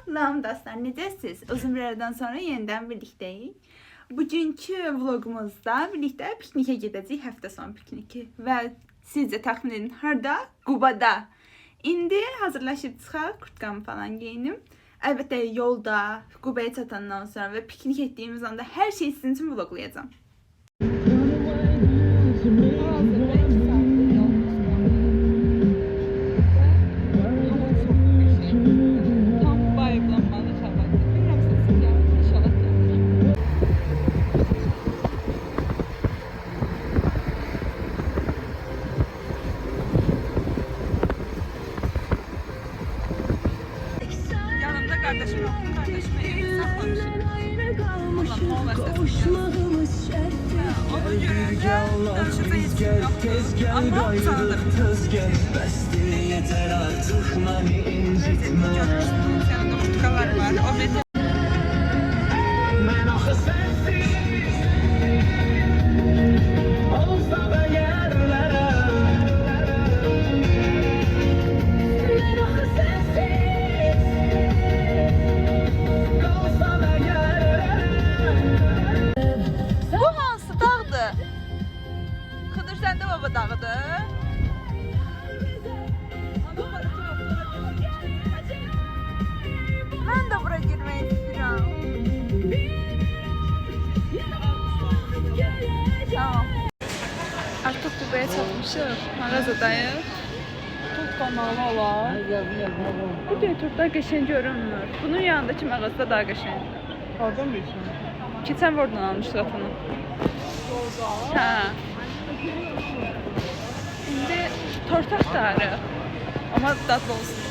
Salam dostlar, necəsiz? Uzun bir aradan sonra yenidən birlikdəyik. Bugünkü vlogumuzda birlikdə piknikə gedəcəyik, həftə sonu pikniki. Və sizcə təxmin edin, harda? Qubada. İndi hazırlaşıb çıxaq, kurtkamı falan geyinim. Əlbəttə yolda, Qubaya çatandan sonra və piknik etdiyimiz anda hər şeyi sizin üçün vloglayacağım. Kardeşime evi saklamışım. Allah'ım ne olursa onun göre danışacağız ama sanırım. Yanında mutkalar var. O benim. Baba dağıdır. Ben de buraya girmeyi istiyorum. Tamam. Artık Qubaya çatmışıq. Mağazadayıq. Tort qalmalı olar. Bu gün tortlar qəşəng görünmür. Bunun yanındakı mağazada daha qəşəngdir. Hardan bilirsən? Keçən oradan almışıq atını. Hə. Şimdi tort aktarı ama tatlı olsun.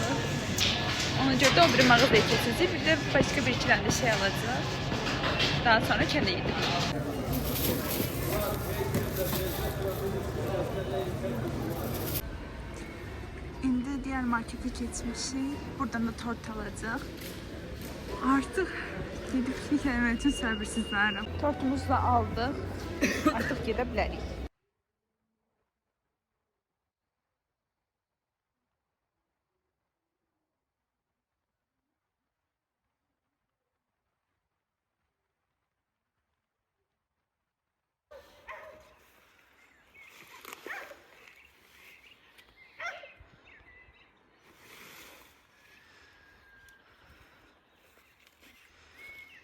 Ona göre de o bir mağazaya geçeceğiz. Bir de başka bir iki tane şey alacağız. Daha sonra kendi gidip. Şimdi diğer markete geçmişik. Buradan da tort alacağız. Artık gidip piknik eləmək üçün səbirsizlərim. Tortumuzu da aldıq. Artıq gedə bilərik.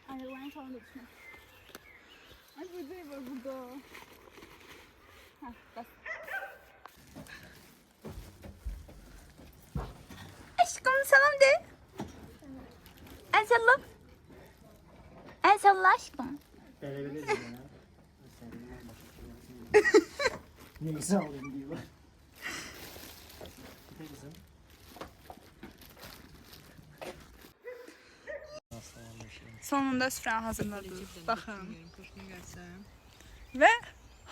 Arabanın falan da düşmüş. Ay böceği var burada. Heh, bas. Aşkım selam de. El salla. El salla aşkım. Neyse alayım diyorlar. Sonunda süfrəni hazırladık. Baxın. Və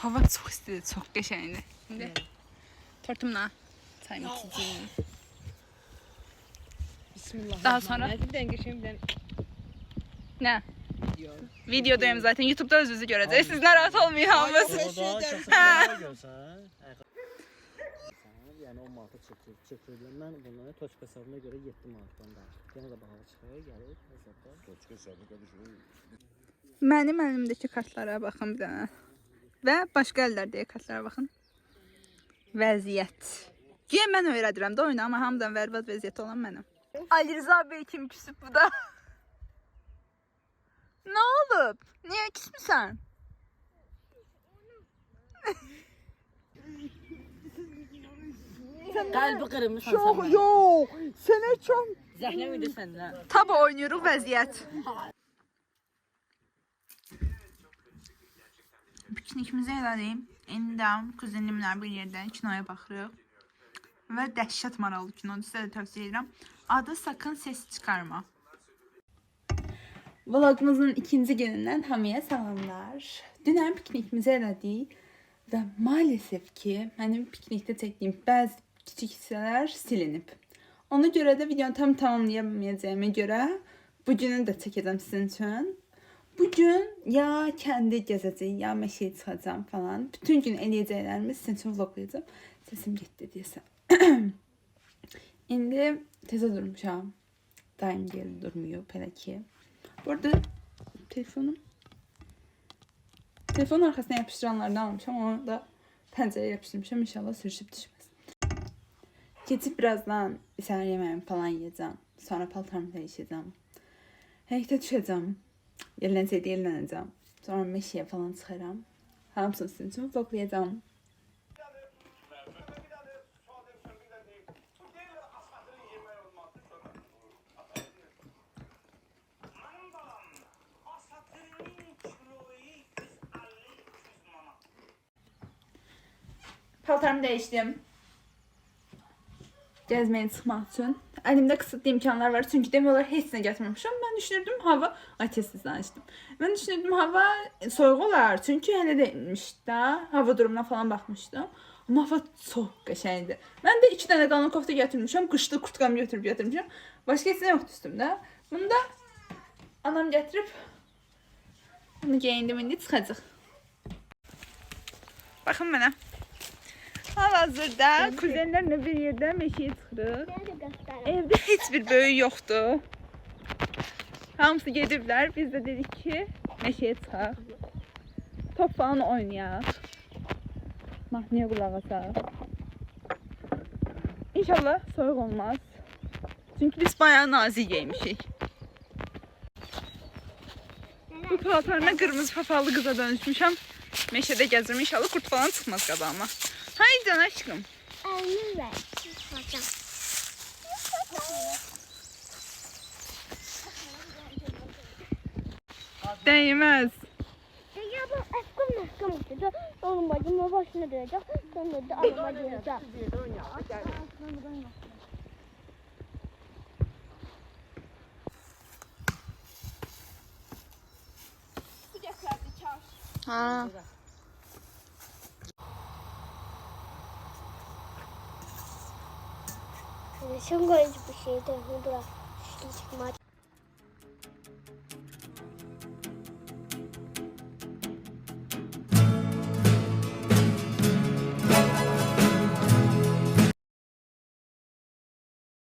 hava çox istidir, çox qəşəngdir. İndi tortumla çayımı içəcəyim. Bismillah. Daha sonra Bir dənə geçeyim, bir dənə. nə? Videodayım zaten. YouTube'da özünüzü görəcəksiniz. Siz narahat olmayın hamınız. Yəni 10 manata çəkirdim. Mən bunu Toçka hesabına görə 7 manatdan danışdım. Yenə də bahalı çıxıyor, gəlir hesabda. Toçka hesabı qardaşım. Mənim əlimdəki kartlara baxın bir dənə. Və başqa əllərdəki kartlara baxın. Vəziyyət. Güya mən öyrədirəm də oyunu, amma hamıdan bərbad vəziyyəti olan mənəm. Ali Rıza bəy kim küsüb bu da? Nə olub? Niyə küsmüsən? Qalbi qırılmış. Yox. Sənə çox Zəhləm idi səndən. Taba oynuyoruz vəziyyət. Piknikimizi elədik. İndi kuzenimlə bir yerdən kinoya baxırıq. Və dəhşət maraqlı kinodur, sizə də tövsiyə edirəm. Adı Sakın Ses Çıxarma. Vlogumuzun ikinci günündən hamıya salamlar. Dünən piknikimizi elədik. Və maalesef ki, mənim piknikdə çəkdiyim bəzi kiçik hissələr silinib. Ona görə də videonu tam tamamlayamayacağıma görə bugünü də çəkəcəm sizin üçün. Bugün ya kəndi gəzəcəyim, ya meşəyə çıxacağım falan. Bütün gün eləyəcəklərimi sizin üçün vloglayacağım. Sesim getdi deyəsən. İndi tezə durmuşam. daim geri durmuyor belə ki. Bu arada telefonun arkasına yapıştıranlardan almışam. Onu da pəncərəyə yapıştırmışam. İnşallah sürüşüb düşməz. Keçib birazdan səhər yeməğimi falan yiyəcəm. Sonra paltarımı dəyişəcəm. Həyətə düşəcəm. Yerlənəcək, yerlənəcəm. Sonra meşəyə falan çıxaram. Hamısını sizin üçün vloglayacağım. Paltarımı değiştim. Gezmeye çıxmaq üçün. Əlimdə kısıtlı imkanlar var. Çünki demək olar heç nə gətirməmişəm. Mən düşünürdüm hava... Ay, tez danışdım. Mən düşünürdüm hava soyuq olar. Çünki hələ deyilmiş də. Hava durumuna falan baxmışdım. Amma hava çox qəşəngdir. Mən də 2 dənə qalın kofta gətirmişəm. Qışlı kurtkamı götürüb gətirmişəm. Başqa heç nə yoxdur üstümdə. Bunu da anam gətirib. Bunu geyindim, indi çıxacaq. Baxın mənə. Hal-hazırda kuzenlərlə bir yerdə meşəyə çıxırıq. Evdə heç bir böyük yoxdur. Hamısı gediblər. Biz də dedik ki, meşəyə çıxaq. Top falan oynayaq. Mahnıya qulaq asaq. İnşallah soyuq olmaz. Çünki biz bayağı nazik geymişik. Bu paltarına qırmızı papalı qıza dönüşmüşəm. Meşədə gəzirim. İnşallah kurt falan çıxmaz qabağıma. Haydi aşkım. Elini ver. Hocam. Değmez. Ya bu aşkım olacak. Oğlum bacımın başına dönecek. Sonra da arama dönecek. Ha. Çok garip bir şeydi. Bırak. Çıkmaç.